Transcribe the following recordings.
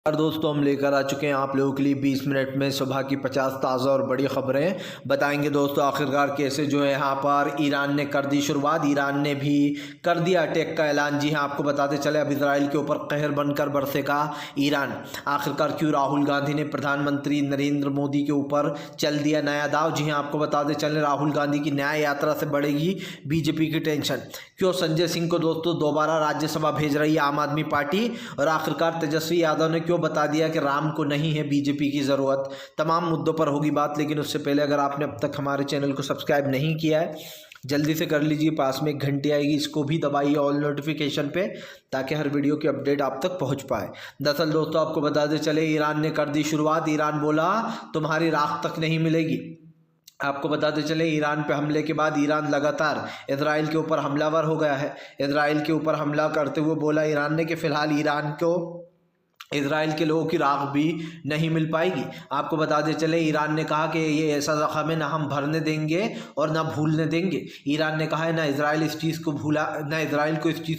और दोस्तों हम लेकर आ चुके हैं आप लोगों के लिए 20 मिनट में सुबह की 50 ताज़ा और बड़ी खबरें बताएंगे। दोस्तों आखिरकार कैसे जो है यहाँ पर ईरान ने कर दी शुरुआत, ईरान ने भी कर दिया अटैक का ऐलान। जी हाँ, आपको बताते चले अब इजराइल के ऊपर कहर बनकर बरसेगा ईरान। आखिरकार क्यों राहुल गांधी ने प्रधानमंत्री नरेंद्र मोदी के ऊपर चल दिया नया दाव। जी हाँ, आपको बताते चले राहुल गांधी की न्याय यात्रा से बढ़ेगी बीजेपी की टेंशन। क्यों संजय सिंह को दोस्तों दोबारा राज्यसभा भेज रही है आम आदमी पार्टी। और आखिरकार तेजस्वी यादव ने क्यों बता दिया कि राम को नहीं है बीजेपी की ज़रूरत। तमाम मुद्दों पर होगी बात, लेकिन उससे पहले अगर आपने अब तक हमारे चैनल को सब्सक्राइब नहीं किया है जल्दी से कर लीजिए। पास में एक घंटी आएगी, इसको भी दबाइए ऑल नोटिफिकेशन पे, ताकि हर वीडियो की अपडेट आप तक पहुंच पाए। दरअसल दोस्तों आपको बताते चले ईरान ने कर दी शुरुआत। ईरान बोला तुम्हारी राख तक नहीं मिलेगी। आपको बताते चले ईरान पे हमले के बाद ईरान लगातार इजराइल के ऊपर हमलावर हो गया है। इजराइल के ऊपर हमला करते हुए बोला ईरान ने कि फ़िलहाल ईरान को इजराइल के लोगों की राख भी नहीं मिल पाएगी। आपको बताते चले ईरान ने कहा कि ये ऐसा ज़ख़म है ना हम भरने देंगे और ना भूलने देंगे। ईरान ने कहा है ना इजराइल इस चीज़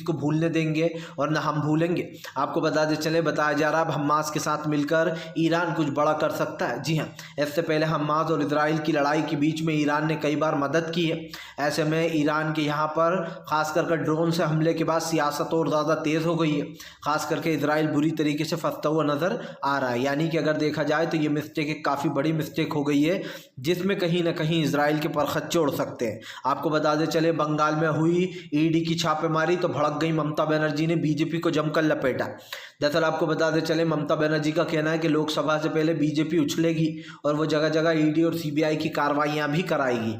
को भूलने देंगे और ना हम भूलेंगे। आपको बताते चले बताया जा रहा है अब हमास के साथ मिलकर ईरान कुछ बड़ा कर सकता है। जी हाँ, इससे पहले हमास और इजराइल की लड़ाई के बीच में ईरान ने कई बार मदद की है। ऐसे में ईरान के यहाँ पर ख़ास करके ड्रोन से हमले के बाद सियासत और ज़्यादा तेज़ हो गई है। ख़ास करके इजराइल बुरी तरीके से फंसता हुआ नज़र आ रहा है। यानी कि अगर देखा जाए तो ये मिस्टेक एक काफ़ी बड़ी मिस्टेक हो गई है, जिसमें कहीं ना कहीं इजराइल के परखच्चे उड़ सकते हैं। आपको बता दें चले बंगाल में हुई ईडी की छापेमारी तो भड़क गई ममता बनर्जी ने बीजेपी को जमकर लपेटा। दरअसल आपको बता दें चले ममता बनर्जी का कहना है कि लोकसभा से पहले बीजेपी उछलेगी और वो जगह जगह ईडी और सीबीआई की कार्रवाइयाँ भी कराएगी।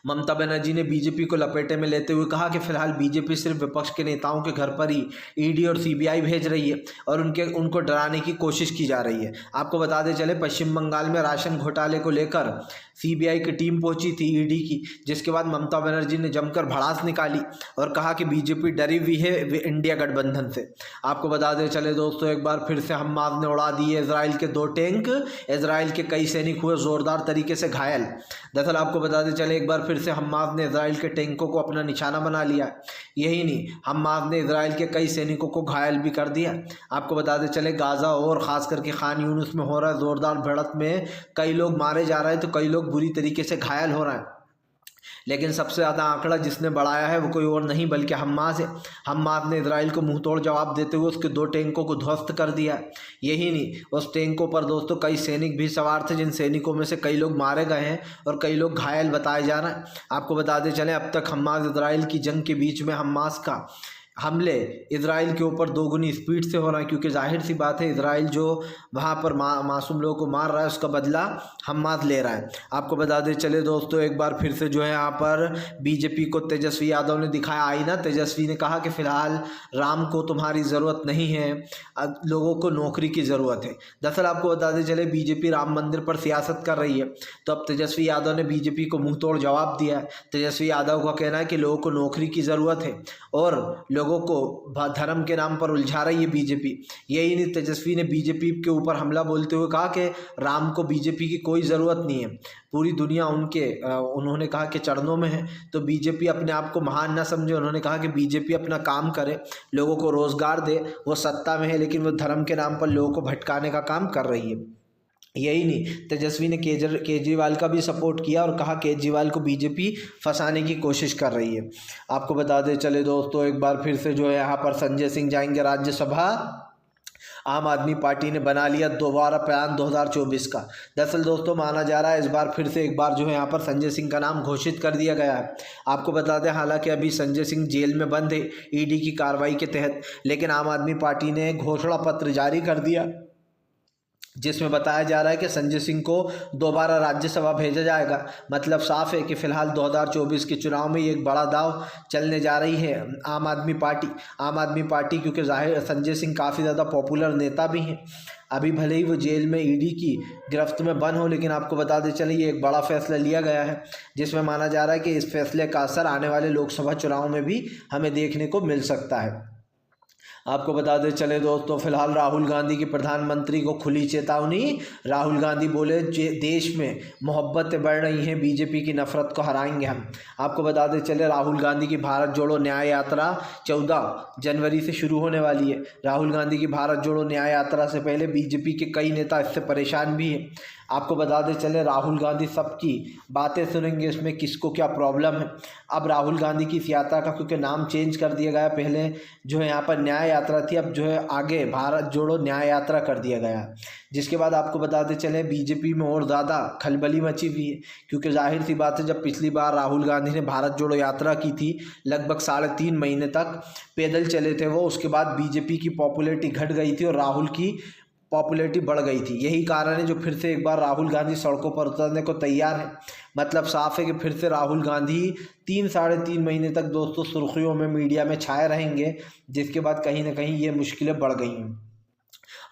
ममता बनर्जी ने बीजेपी को लपेटे में लेते हुए कहा कि फिलहाल बीजेपी सिर्फ विपक्ष के नेताओं के घर पर ही ईडी और सीबीआई भेज रही है और उनको डराने की कोशिश की जा रही है। आपको बताते चले पश्चिम बंगाल में राशन घोटाले को लेकर सीबीआई की टीम पहुंची थी ईडी की, जिसके बाद ममता बनर्जी ने जमकर भड़ास निकाली और कहा कि बीजेपी डरी हुई है इंडिया गठबंधन से। आपको बताते चले दोस्तों एक बार फिर से हमास ने उड़ा दिए इजराइल के 2 टैंक। इजराइल के कई सैनिक हुए जोरदार तरीके से घायल। दरअसल आपको बताते चले एक बार फिर से हमास ने इजराइल के टैंकों को अपना निशाना बना लिया। यही नहीं, हमास ने इजराइल के कई सैनिकों को घायल भी कर दिया। आपको बताते चले गाज़ा और ख़ास करके खान यूनुस में हो रहा है जोरदार भिड़ंत में कई लोग मारे जा रहे हैं तो कई लोग बुरी तरीके से घायल हो रहे हैं। लेकिन सबसे ज़्यादा आंकड़ा जिसने बढ़ाया है वो कोई और नहीं बल्कि हमास है। हमास ने इजराइल को मुंहतोड़ जवाब देते हुए उसके 2 टैंकों को ध्वस्त कर दिया। यही नहीं, उस टैंकों पर दोस्तों कई सैनिक भी सवार थे, जिन सैनिकों में से कई लोग मारे गए हैं और कई लोग घायल बताए जा रहे हैं। आपको बताते चलें अब तक हमास इजराइल की जंग के बीच में हमास का हमले इजराइल के ऊपर 2 गुनी स्पीड से हो रहा है, क्योंकि जाहिर सी बात है इजराइल जो वहाँ पर मासूम लोगों को मार रहा है उसका बदला हमास ले रहा है। आपको बताते चले दोस्तों एक बार फिर से जो है यहाँ पर बीजेपी को तेजस्वी यादव ने दिखाया आईना। तेजस्वी ने कहा कि फ़िलहाल राम को तुम्हारी ज़रूरत नहीं है, लोगों को नौकरी की ज़रूरत है। दरअसल आपको बताते चले बीजेपी राम मंदिर पर सियासत कर रही है, तो अब तेजस्वी यादव ने बीजेपी को मुँहतोड़ जवाब दिया है। तेजस्वी यादव का कहना है कि लोगों को नौकरी की ज़रूरत है और लोगों को धर्म के नाम पर उलझा रही है बीजेपी। यही नहीं, तेजस्वी ने बीजेपी के ऊपर हमला बोलते हुए कहा कि राम को बीजेपी की कोई ज़रूरत नहीं है, पूरी दुनिया उन्होंने कहा कि चरणों में है, तो बीजेपी अपने आप को महान ना समझे। उन्होंने कहा कि बीजेपी अपना काम करे, लोगों को रोज़गार दे। वो सत्ता में है लेकिन वो धर्म के नाम पर लोगों को भटकाने का काम कर रही है। यही नहीं, तेजस्वी ने केजरीवाल का भी सपोर्ट किया और कहा केजरीवाल को बीजेपी फंसाने की कोशिश कर रही है। आपको बताते चले दोस्तों एक बार फिर से जो है यहाँ पर संजय सिंह जाएंगे राज्यसभा। आम आदमी पार्टी ने बना लिया दोबारा प्लान 2024 का। दरअसल दोस्तों माना जा रहा है इस बार फिर से एक बार जो है यहाँ पर संजय सिंह का नाम घोषित कर दिया गया है। आपको बता दें हालांकि अभी संजय सिंह जेल में बंद है ईडी की कार्रवाई के तहत, लेकिन आम आदमी पार्टी ने घोषणा पत्र जारी कर दिया जिसमें बताया जा रहा है कि संजय सिंह को दोबारा राज्यसभा भेजा जाएगा। मतलब साफ है कि फिलहाल 2024 के चुनाव में ये एक बड़ा दाव चलने जा रही है आम आदमी पार्टी क्योंकि जाहिर संजय सिंह काफ़ी ज़्यादा पॉपुलर नेता भी हैं। अभी भले ही वो जेल में ईडी की गिरफ्त में बंद हो, लेकिन आपको बताते चले ये एक बड़ा फैसला लिया गया है जिसमें माना जा रहा है कि इस फैसले का असर आने वाले लोकसभा चुनाव में भी हमें देखने को मिल सकता है। आपको बता दें चले दोस्तों, फिलहाल राहुल गांधी की प्रधानमंत्री को खुली चेतावनी। राहुल गांधी बोले देश में मोहब्बतें बढ़ रही हैं, बीजेपी की नफरत को हराएंगे हम। आपको बता दें चले राहुल गांधी की भारत जोड़ो न्याय यात्रा 14 जनवरी से शुरू होने वाली है। राहुल गांधी की भारत जोड़ो न्याय यात्रा से पहले बीजेपी के कई नेता इससे परेशान भी हैं। आपको बता दें चले राहुल गांधी सबकी बातें सुनेंगे, इसमें किसको क्या प्रॉब्लम है। अब राहुल गांधी की इस यात्रा का क्योंकि नाम चेंज कर दिया गया, पहले जो है यहाँ पर न्याय यात्रा थी, अब जो है आगे भारत जोड़ो न्याय यात्रा कर दिया गया। जिसके बाद आपको बताते चले बीजेपी में और ज़्यादा खलबली मची हुई है, क्योंकि जाहिर सी बात है जब पिछली बार राहुल गांधी ने भारत जोड़ो यात्रा की थी लगभग 3.5 महीने तक पैदल चले थे वो, उसके बाद बीजेपी की पॉपुलैरिटी घट गई थी और राहुल की पॉपुलैरिटी बढ़ गई थी। यही कारण है जो फिर से एक बार राहुल गांधी सड़कों पर उतरने को तैयार है। मतलब साफ है कि फिर से राहुल गांधी 3-3.5 महीने तक दोस्तों सुर्खियों में मीडिया में छाए रहेंगे, जिसके बाद कहीं ना कहीं ये मुश्किलें बढ़ गई हैं।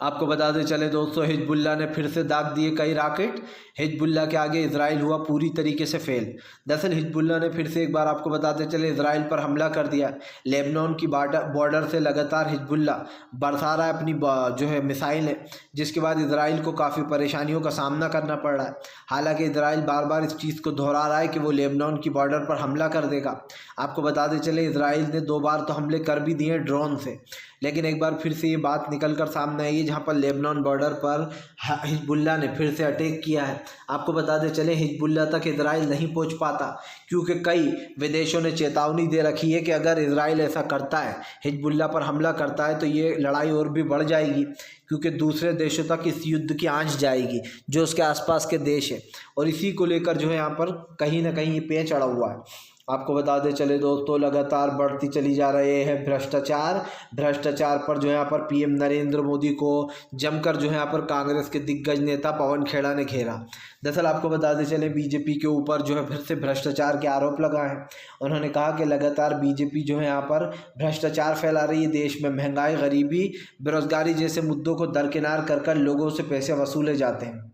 आपको बताते चले दोस्तों, हिजबुल्लाह ने फिर से दाग दिए कई रॉकेट। हिजबुल्लाह के आगे इजराइल हुआ पूरी तरीके से फेल। दरअसल हिजबुल्लाह ने फिर से एक बार आपको बताते चले इजराइल पर हमला कर दिया। लेबनान की बॉर्डर से लगातार हिजबुल्लाह बरसा रहा है अपनी जो है मिसाइलें, जिसके बाद इजराइल को काफ़ी परेशानियों का सामना करना पड़ रहा है। हालांकि इजराइल बार बार इस चीज़ को दोहरा रहा है कि वो लेबनान की बॉर्डर पर हमला कर देगा। आपको बताते चले इजराइल ने 2 बार तो हमले कर भी दिए ड्रोन से, लेकिन एक बार फिर से ये बात निकल कर सामने आई है जहाँ पर लेबनान बॉर्डर पर हिजबुल्लाह ने फिर से अटैक किया है। आपको बताते चले हिजबुल्लाह तक इजराइल नहीं पहुँच पाता, क्योंकि कई विदेशों ने चेतावनी दे रखी है कि अगर इजराइल ऐसा करता है, हिजबुल्लाह पर हमला करता है, तो ये लड़ाई और भी बढ़ जाएगी, क्योंकि दूसरे देशों तक इस युद्ध की आंच जाएगी जो उसके आसपास के देश है। और इसी को लेकर जो है यहाँ पर कहीं ना कहीं ये पेच अड़ा हुआ है। आपको बता दें चले दोस्तों, लगातार बढ़ती चली जा रहे हैं भ्रष्टाचार पर जो है यहाँ पर पीएम नरेंद्र मोदी को जमकर जो है यहाँ पर कांग्रेस के दिग्गज नेता पवन खेड़ा ने घेरा। दरअसल आपको बता दें चले बीजेपी के ऊपर जो है फिर से भ्रष्टाचार के आरोप लगाए हैं। उन्होंने कहा कि लगातार बीजेपी जो है यहाँ पर भ्रष्टाचार फैला रही है, देश में महंगाई, गरीबी, बेरोजगारी जैसे मुद्दों को दरकिनार कर लोगों से पैसे वसूले जाते हैं।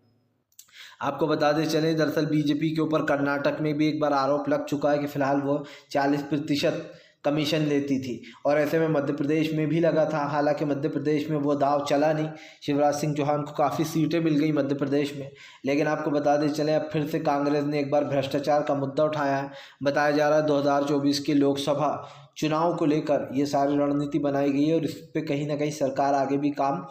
आपको बता दें चले दरअसल बीजेपी के ऊपर कर्नाटक में भी एक बार आरोप लग चुका है कि फ़िलहाल वो 40% कमीशन लेती थी, और ऐसे में मध्य प्रदेश में भी लगा था। हालांकि मध्य प्रदेश में वो दाव चला नहीं, शिवराज सिंह चौहान को काफ़ी सीटें मिल गई मध्य प्रदेश में। लेकिन आपको बता दें चले अब फिर से कांग्रेस ने एक बार भ्रष्टाचार का मुद्दा उठाया है। बताया जा रहा है 2024 के लोकसभा चुनाव को लेकर ये सारी रणनीति बनाई गई है, और इस पर कहीं ना कहीं सरकार आगे भी काम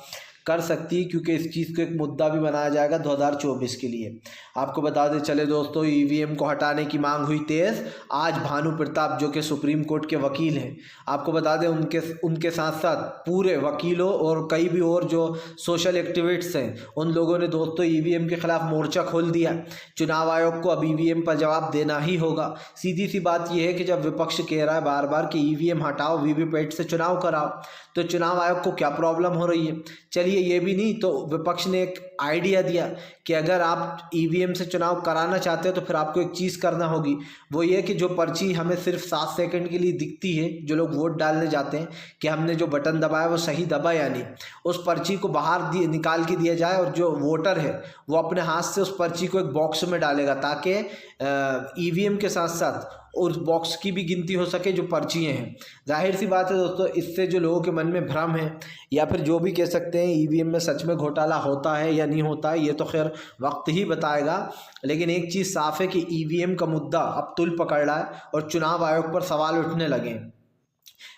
कर सकती है, क्योंकि इस चीज़ को एक मुद्दा भी बनाया जाएगा 2024 के लिए। आपको बता दें चले दोस्तों, ईवीएम को हटाने की मांग हुई तेज़। आज भानु प्रताप जो कि सुप्रीम कोर्ट के वकील हैं, आपको बता दें उनके साथ साथ पूरे वकीलों और कई भी और जो सोशल एक्टिविस्ट्स हैं, उन लोगों ने दोस्तों ईवीएम के खिलाफ मोर्चा खोल दिया। चुनाव आयोग को अब ईवीएम पर जवाब देना ही होगा। सीधी सी बात यह है कि जब विपक्ष कह रहा है बार बार कि ईवीएम हटाओ, वीवीपैट से चुनाव कराओ, तो चुनाव आयोग को क्या प्रॉब्लम हो रही है। चलिए ये भी नहीं तो विपक्ष ने एक आइडिया दिया कि अगर आप ईवीएम से चुनाव कराना चाहते हो तो फिर आपको एक चीज़ करना होगी, वो ये कि जो पर्ची हमें सिर्फ 7 सेकंड के लिए दिखती है, जो लोग वोट डालने जाते हैं, कि हमने जो बटन दबाया वो सही दबा या नहीं, उस पर्ची को बाहर निकाल के दिया जाए, और जो वोटर है वो अपने हाथ से उस पर्ची को एक बॉक्स में डालेगा, ताकि ईवीएम के साथ साथ उस बॉक्स की भी गिनती हो सके जो पर्चियाँ हैं। जाहिर सी बात है दोस्तों, इससे जो लोगों के मन में भ्रम है, या फिर जो भी कह सकते हैं ईवीएम में सच में घोटाला होता है या नहीं होता है, ये तो खैर वक्त ही बताएगा। लेकिन एक चीज़ साफ है कि ईवीएम का मुद्दा अब तुल पकड़ रहा है और चुनाव आयोग पर सवाल उठने लगे हैं,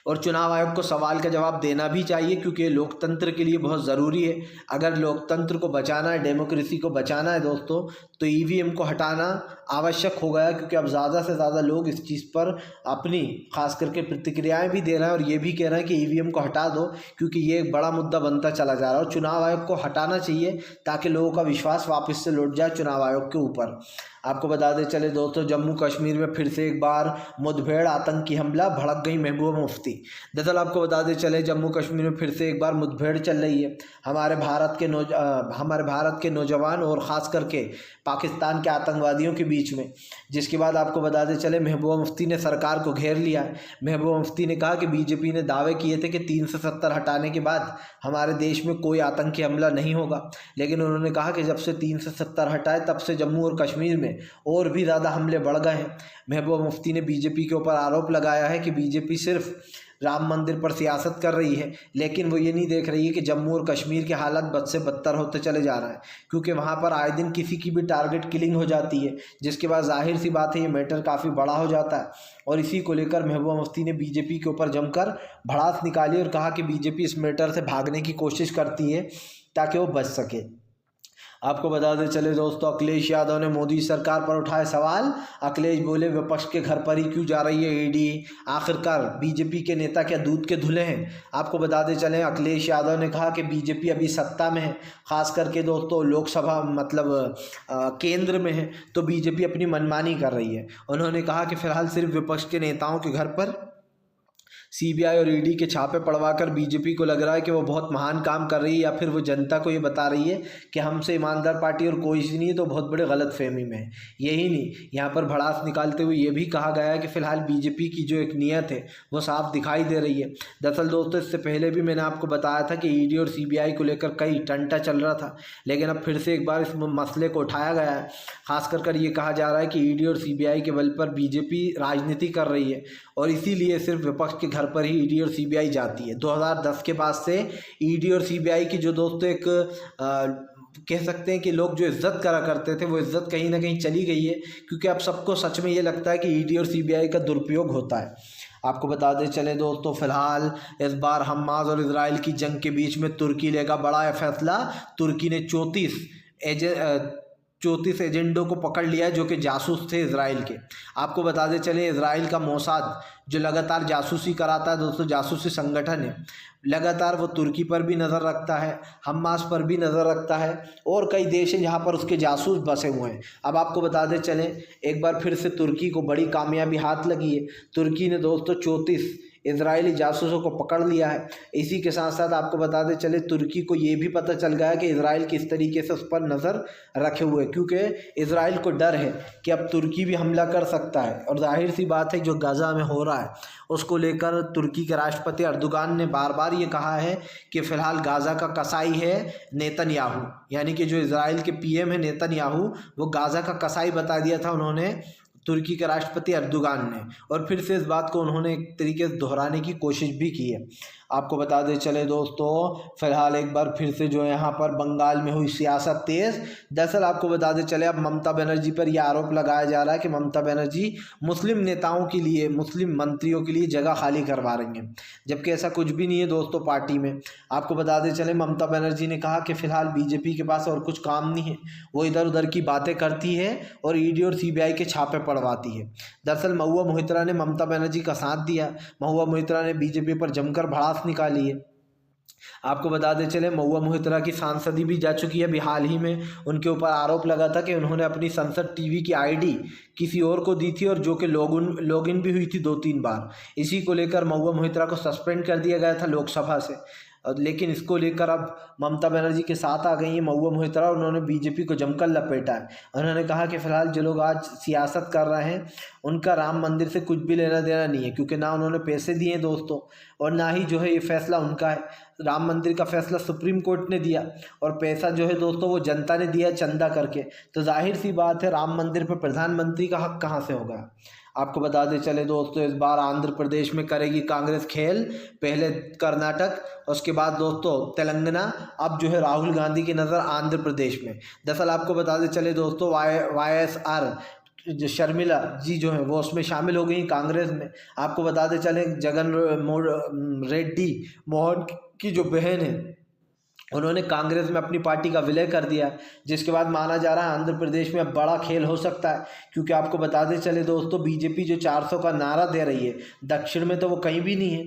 और चुनाव आयोग को सवाल का जवाब देना भी चाहिए, क्योंकि लोकतंत्र के लिए बहुत ज़रूरी है। अगर लोकतंत्र को बचाना है, डेमोक्रेसी को बचाना है दोस्तों, तो ईवीएम को हटाना आवश्यक हो गया, क्योंकि अब ज़्यादा से ज़्यादा लोग इस चीज़ पर अपनी खास करके प्रतिक्रियाएं भी दे रहे हैं, और ये भी कह रहे हैं कि ईवीएम को हटा दो, क्योंकि ये एक बड़ा मुद्दा बनता चला जा रहा है, और चुनाव आयोग को हटाना चाहिए ताकि लोगों का विश्वास वापस से लौट जाए चुनाव आयोग के ऊपर। आपको बता दें चले दोस्तों, जम्मू कश्मीर में फिर से एक बार मुठभेड़, आतंकी हमला, भड़क गई महबूबा मुफ्ती। दरअसल आपको बता दें चले जम्मू कश्मीर में फिर से एक बार मुठभेड़ चल रही है हमारे भारत के नौजवान और ख़ास करके पाकिस्तान के आतंकवादियों के बीच में। जिसके बाद आपको बता दें चले महबूबा मुफ्ती ने सरकार को घेर लिया है। महबूबा मुफ्ती ने कहा कि बीजेपी ने दावे किए थे कि 370 हटाने के बाद हमारे देश में कोई आतंकी हमला नहीं होगा, लेकिन उन्होंने कहा कि जब से 370 हटाए तब से जम्मू और कश्मीर में और भी ज़्यादा हमले बढ़ गए हैं। महबूबा मुफ्ती ने बीजेपी के ऊपर आरोप लगाया है कि बीजेपी सिर्फ राम मंदिर पर सियासत कर रही है, लेकिन वो ये नहीं देख रही है कि जम्मू और कश्मीर के हालात बद से बदतर होते चले जा रहे हैं, क्योंकि वहाँ पर आए दिन किसी की भी टारगेट किलिंग हो जाती है, जिसके बाद जाहिर सी बात है ये मैटर काफ़ी बड़ा हो जाता है। और इसी को लेकर महबूबा मुफ्ती ने बीजेपी के ऊपर जमकर भड़ास निकाली और कहा कि बीजेपी इस मैटर से भागने की कोशिश करती है ताकि वो बच सके। आपको बता दें चले दोस्तों, अखिलेश यादव ने मोदी सरकार पर उठाए सवाल। अखिलेश बोले विपक्ष के घर पर ही क्यों जा रही है ईडी, आखिरकार बीजेपी के नेता क्या दूध के धुले हैं। आपको बता दें चले, अखिलेश यादव ने कहा कि बीजेपी अभी सत्ता में है, खास करके दोस्तों लोकसभा केंद्र में है, तो बीजेपी अपनी मनमानी कर रही है। उन्होंने कहा कि फिलहाल सिर्फ विपक्ष के नेताओं के घर पर सीबीआई और ईडी के छापे पड़वाकर बीजेपी को लग रहा है कि वो बहुत महान काम कर रही है, या फिर वो जनता को ये बता रही है कि हमसे ईमानदार पार्टी और कोई सी नहीं है, तो बहुत बड़े गलत फहमी में है। यही नहीं, यहाँ पर भड़ास निकालते हुए ये भी कहा गया है कि फ़िलहाल बीजेपी की जो एक नीयत है वो साफ दिखाई दे रही है। दरअसल दोस्तों, इससे पहले भी मैंने आपको बताया था कि ईडी और सीबीआई को लेकर कई टंटा चल रहा था, लेकिन अब फिर से एक बार इस मसले को उठाया गया है। खास कर ये कहा जा रहा है कि ईडी और सीबीआई के बल पर बीजेपी राजनीति कर रही है, और इसीलिए सिर्फ विपक्ष के घर पर ही ईडी और सीबीआई जाती है। 2010 के बाद से ईडी और सीबीआई की जो दोस्तों एक कह सकते हैं कि लोग जो इज्जत करा करते थे, वो इज्जत कहीं ना कहीं चली गई है, क्योंकि अब सबको सच में ये लगता है कि ईडी और सीबीआई का दुरुपयोग होता है। आपको बता दें चले दोस्तों, फिलहाल इस बार हमास और इजराइल की जंग के बीच में तुर्की लेगा बड़ा फैसला। तुर्की ने 34 एजेंडों को पकड़ लिया है जो कि जासूस थे इजराइल के। आपको बता दें चले, इजराइल का मोसाद जो लगातार जासूसी कराता है दोस्तों, जासूसी संगठन है, लगातार वो तुर्की पर भी नज़र रखता है, हमास पर भी नज़र रखता है, और कई देश हैं जहाँ पर उसके जासूस बसे हुए हैं। अब आपको बता दें चलें, एक बार फिर से तुर्की को बड़ी कामयाबी हाथ लगी है। तुर्की ने दोस्तों 34 इजरायली जासूसों को पकड़ लिया है। इसी के साथ साथ आपको बताते चले, तुर्की को ये भी पता चल गया कि इजराइल किस तरीके से उस पर नज़र रखे हुए, क्योंकि इजराइल को डर है कि अब तुर्की भी हमला कर सकता है। और जाहिर सी बात है, जो गाज़ा में हो रहा है उसको लेकर तुर्की के राष्ट्रपति अर्दोगान ने बार बार ये कहा है कि फ़िलहाल गाज़ा का कसाई है नेतन्याहू, यानी कि जो इजराइल के पीएम है नेतन्याहू, वो गाज़ा का कसाई बता दिया था उन्होंने तुर्की के राष्ट्रपति अर्दोगान ने, और फिर से इस बात को उन्होंने एक तरीके से दोहराने की कोशिश भी की है। आपको बता दें चले दोस्तों, फिलहाल एक बार फिर से जो है यहाँ पर बंगाल में हुई सियासत तेज़। दरअसल आपको बता दें चले, अब ममता बनर्जी पर यह आरोप लगाया जा रहा है कि ममता बनर्जी मुस्लिम नेताओं के लिए, मुस्लिम मंत्रियों के लिए जगह खाली करवा रही हैं, जबकि ऐसा कुछ भी नहीं है दोस्तों पार्टी में। आपको बता दें चले, ममता बनर्जी ने कहा कि फ़िलहाल बीजेपी के पास और कुछ काम नहीं है, वो इधर उधर की बातें करती है और ईडी और सीबीआई के छापे पड़वाती है। दरअसल महुआ मोहित्रा ने ममता बनर्जी का साथ दिया। महुआ मोहित्रा ने बीजेपी पर जमकर भड़ास निकाली है। आपको बता दें चले, महुआ मोहित्रा की सांसदी भी जा चुकी है। अभी हाल ही में उनके ऊपर आरोप लगा था कि उन्होंने अपनी संसद टीवी की आईडी किसी और को दी थी, और जो कि लॉगिन भी हुई थी 2-3 बार। इसी को लेकर महुआ मोहित्रा को सस्पेंड कर दिया गया था लोकसभा से, लेकिन इसको लेकर अब ममता बनर्जी के साथ आ गई है महुआ मोहित्रा। उन्होंने बीजेपी को जमकर लपेटा है। उन्होंने कहा कि फ़िलहाल जो लोग आज सियासत कर रहे हैं उनका राम मंदिर से कुछ भी लेना देना नहीं है, क्योंकि ना उन्होंने पैसे दिए हैं दोस्तों, और ना ही जो है ये फैसला उनका है। राम मंदिर का फैसला सुप्रीम कोर्ट ने दिया, और पैसा जो है दोस्तों वो जनता ने दिया चंदा करके। तो जाहिर सी बात है, राम मंदिर पर प्रधानमंत्री का हक कहाँ से होगा। आपको बता दें चले दोस्तों, इस बार आंध्र प्रदेश में करेगी कांग्रेस खेल। पहले कर्नाटक, उसके बाद दोस्तों तेलंगाना, अब जो है राहुल गांधी की नज़र आंध्र प्रदेश में। दरअसल आपको बता दें चले दोस्तों, YSR जो शर्मिला जी जो है वो उसमें शामिल हो गई कांग्रेस में। आपको बताते चले, जगन रेड्डी मोहन की जो बहन है, उन्होंने कांग्रेस में अपनी पार्टी का विलय कर दिया, जिसके बाद माना जा रहा है आंध्र प्रदेश में अब बड़ा खेल हो सकता है। क्योंकि आपको बताते चले दोस्तों, बीजेपी जो 400 का नारा दे रही है, दक्षिण में तो वो कहीं भी नहीं है।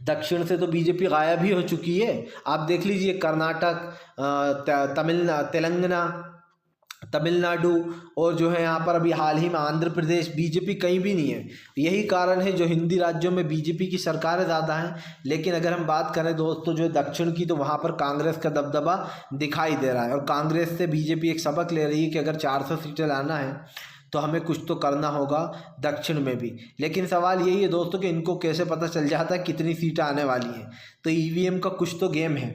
दक्षिण से तो बीजेपी गायब ही हो चुकी है। आप देख लीजिए, कर्नाटक, तेलंगाना, तमिलनाडु, और जो है यहाँ पर अभी हाल ही में आंध्र प्रदेश, बीजेपी कहीं भी नहीं है। यही कारण है जो हिंदी राज्यों में बीजेपी की सरकारें ज़्यादा हैं। लेकिन अगर हम बात करें दोस्तों जो दक्षिण की, तो वहाँ पर कांग्रेस का दबदबा दिखाई दे रहा है, और कांग्रेस से बीजेपी एक सबक ले रही है कि अगर 400 सीटें लाना है तो हमें कुछ तो करना होगा दक्षिण में भी। लेकिन सवाल यही है दोस्तों कि इनको कैसे पता चल जाता है कितनी सीटें आने वाली हैं। तो EVM का कुछ तो गेम है।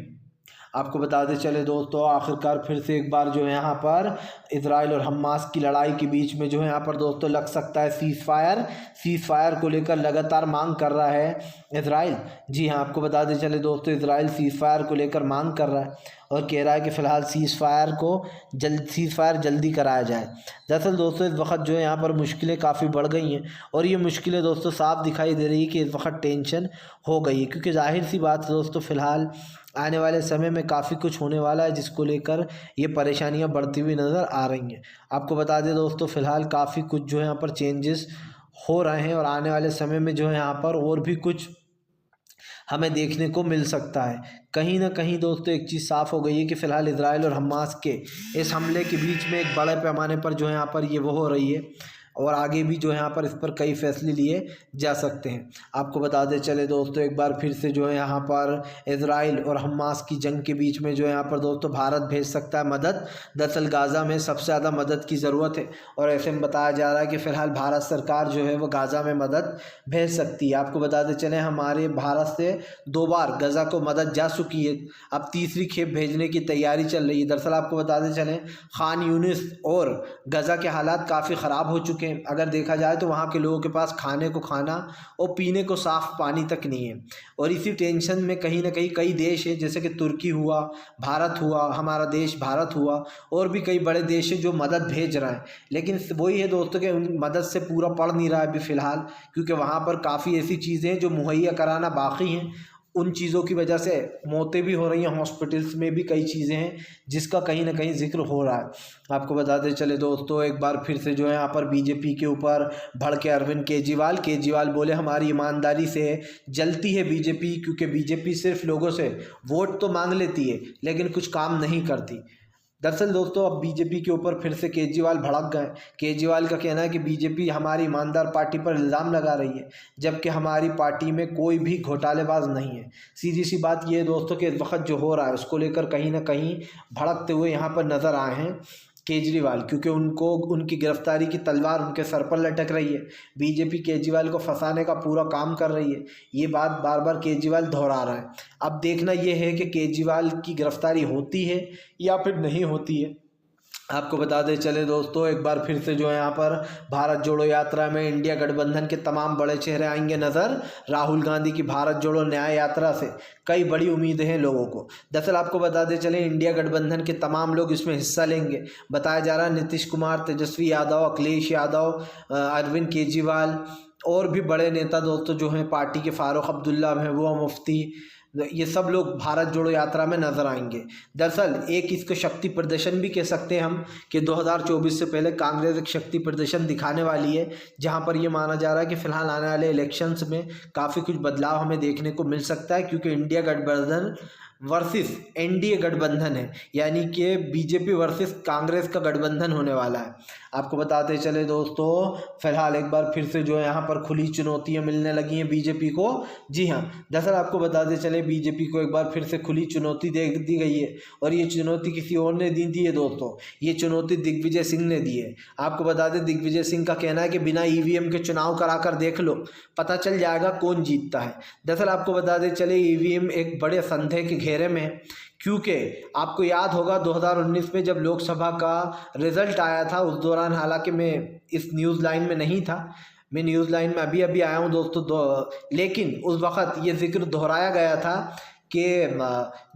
आपको बताते चले दोस्तों, आखिरकार फिर से एक बार जो है यहाँ पर इजराइल और हमास की लड़ाई के बीच में जो है यहाँ पर दोस्तों लग सकता है सीज़ फायर को लेकर लगातार मांग कर रहा है इजराइल। जी हाँ, आपको बताते चले दोस्तों, इजराइल सीज़ फायर को लेकर मांग कर रहा है और कह रहा है कि फ़िलहाल सीज़ फायर जल्दी कराया जाए। दरअसल दोस्तों, इस वक्त जो है यहाँ पर मुश्किलें काफ़ी बढ़ गई हैं और ये मुश्किलें दोस्तों साफ दिखाई दे रही है कि इस वक्त टेंशन हो गई है, क्योंकि जाहिर सी बात है दोस्तों, फ़िलहाल आने वाले समय में काफ़ी कुछ होने वाला है जिसको लेकर ये परेशानियां बढ़ती हुई नज़र आ रही हैं। आपको बता दें दोस्तों, फ़िलहाल काफ़ी कुछ जो है यहाँ पर चेंजेस हो रहे हैं और आने वाले समय में जो है यहाँ पर और भी कुछ हमें देखने को मिल सकता है। कहीं ना कहीं दोस्तों एक चीज़ साफ़ हो गई है कि फ़िलहाल इजराइल और हमास के इस हमले के बीच में एक बड़े पैमाने पर जो है यहाँ पर ये वो हो रही है और आगे भी जो है यहाँ पर इस पर कई फैसले लिए जा सकते हैं। आपको बताते चले दोस्तों, एक बार फिर से जो है यहाँ पर इजराइल और हमास की जंग के बीच में जो है यहाँ पर दोस्तों भारत भेज सकता है मदद। दरअसल गाज़ा में सबसे ज़्यादा मदद की ज़रूरत है और ऐसे में बताया जा रहा है कि फ़िलहाल भारत सरकार जो है वो गाज़ा में मदद भेज सकती है। आपको बताते चले, हमारे भारत से 2 बार गाज़ा को मदद जा चुकी है, अब तीसरी खेप भेजने की तैयारी चल रही है। दरअसल आपको बताते चलें, खान यूनिस और गाज़ा के हालात काफ़ी ख़राब हो चुके, अगर देखा जाए तो वहाँ के लोगों के पास खाने को खाना और पीने को साफ़ पानी तक नहीं है और इसी टेंशन में कहीं ना कहीं कई देश हैं, जैसे कि तुर्की हुआ, भारत हुआ, हमारा देश भारत हुआ, और भी कई बड़े देश हैं जो मदद भेज रहे हैं। लेकिन वही है दोस्तों कि उन मदद से पूरा पड़ नहीं रहा है अभी फ़िलहाल, क्योंकि वहाँ पर काफ़ी ऐसी चीज़ें हैं जो मुहैया कराना बाकी हैं। उन चीज़ों की वजह से मौतें भी हो रही हैं, हॉस्पिटल्स में भी कई चीज़ें हैं जिसका कहीं ना कहीं जिक्र हो रहा है। आपको बताते चले दोस्तों, एक बार फिर से जो है यहाँ पर बीजेपी के ऊपर भड़के अरविंद केजरीवाल बोले हमारी ईमानदारी से जलती है बीजेपी, क्योंकि बीजेपी सिर्फ लोगों से वोट तो मांग लेती है लेकिन कुछ काम नहीं करती। दरअसल दोस्तों, अब बीजेपी के ऊपर फिर से केजरीवाल भड़क गए। केजरीवाल का कहना है कि बीजेपी हमारी ईमानदार पार्टी पर इल्ज़ाम लगा रही है, जबकि हमारी पार्टी में कोई भी घोटालेबाज नहीं है। सीधी सी बात यह है दोस्तों कि इस वक्त जो हो रहा है उसको लेकर कहीं ना कहीं भड़कते हुए यहाँ पर नज़र आए हैं केजरीवाल, क्योंकि उनको उनकी गिरफ्तारी की तलवार उनके सर पर लटक रही है। बीजेपी केजरीवाल को फंसाने का पूरा काम कर रही है, ये बात बार बार केजरीवाल दोहरा रहा है। अब देखना यह है कि केजरीवाल की गिरफ्तारी होती है या फिर नहीं होती है। आपको बताते चले दोस्तों, एक बार फिर से जो है यहाँ पर भारत जोड़ो यात्रा में इंडिया गठबंधन के तमाम बड़े चेहरे आएंगे नज़र। राहुल गांधी की भारत जोड़ो न्याय यात्रा से कई बड़ी उम्मीदें हैं लोगों को। दरअसल आपको बताते चले, इंडिया गठबंधन के तमाम लोग इसमें हिस्सा लेंगे। बताया जा रहा है नीतीश कुमार, तेजस्वी यादव, अखिलेश यादव, अरविंद केजरीवाल और भी बड़े नेता दोस्तों जो हैं पार्टी के, फारूक अब्दुल्ला, महबूबा मुफ्ती, ये सब लोग भारत जोड़ो यात्रा में नजर आएंगे। दरअसल एक इसको शक्ति प्रदर्शन भी कह सकते हैं हम कि 2024 से पहले कांग्रेस एक शक्ति प्रदर्शन दिखाने वाली है, जहां पर ये माना जा रहा है कि फिलहाल आने वाले इलेक्शंस में काफ़ी कुछ बदलाव हमें देखने को मिल सकता है, क्योंकि इंडिया गठबंधन वर्सेस एनडीए गठबंधन है, यानी कि बीजेपी वर्सेस कांग्रेस का गठबंधन होने वाला है। आपको बताते चले दोस्तों, फिलहाल एक बार फिर से जो है यहाँ पर खुली चुनौतियाँ मिलने लगी हैं बीजेपी को। जी हाँ, दरअसल आपको बताते चले, बीजेपी को एक बार फिर से खुली चुनौती दे दी गई है और ये चुनौती किसी और ने दी है दोस्तों, ये चुनौती दिग्विजय सिंह ने दी है। आपको बता दें, दिग्विजय सिंह का कहना है कि बिना ईवीएम के चुनाव कराकर देख लो, पता चल जाएगा कौन जीतता है। दरअसल आपको बताते चले, ईवीएम एक बड़े संदेह के घेरे में है, क्योंकि आपको याद होगा 2019 में जब लोकसभा का रिजल्ट आया था, उस दौरान हालांकि मैं इस न्यूज़ लाइन में नहीं था, मैं न्यूज़ लाइन में अभी आया हूं दोस्तों, लेकिन उस वक़्त ये जिक्र दोहराया गया था कि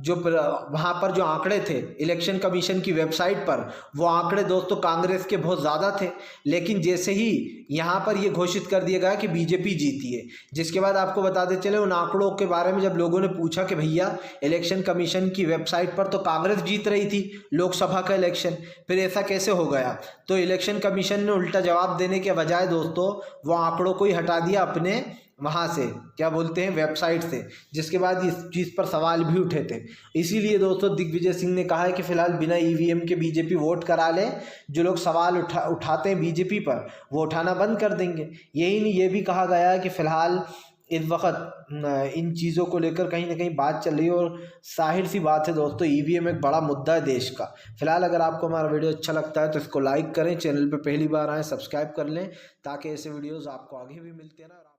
जो वहाँ पर जो आंकड़े थे इलेक्शन कमीशन की वेबसाइट पर, वो आंकड़े दोस्तों कांग्रेस के बहुत ज़्यादा थे। लेकिन जैसे ही यहाँ पर ये घोषित कर दिया गया कि बीजेपी जीती है, जिसके बाद आपको बताते चले, उन आंकड़ों के बारे में जब लोगों ने पूछा कि भैया इलेक्शन कमीशन की वेबसाइट पर तो कांग्रेस जीत रही थी लोकसभा का इलेक्शन, फिर ऐसा कैसे हो गया? तो इलेक्शन कमीशन ने उल्टा जवाब देने के बजाय दोस्तों वो आंकड़ों को ही हटा दिया अपने वहाँ से, क्या बोलते हैं, वेबसाइट से, जिसके बाद इस चीज़ पर सवाल भी उठे थे। इसीलिए दोस्तों दिग्विजय सिंह ने कहा है कि फ़िलहाल बिना ईवीएम के बीजेपी वोट करा ले, जो लोग सवाल उठाते हैं बीजेपी पर वो उठाना बंद कर देंगे। यही नहीं, ये भी कहा गया है कि फ़िलहाल इस वक्त इन चीज़ों को लेकर कहीं ना कहीं बात चल रही है और जाहिर सी बात है दोस्तों, ईवीएम एक बड़ा मुद्दा है देश का। फिलहाल अगर आपको हमारा वीडियो अच्छा लगता है तो इसको लाइक करें, चैनल पे पहली बार आए सब्सक्राइब कर लें, ताकि ऐसे वीडियोस आपको आगे भी मिलते हैं ना।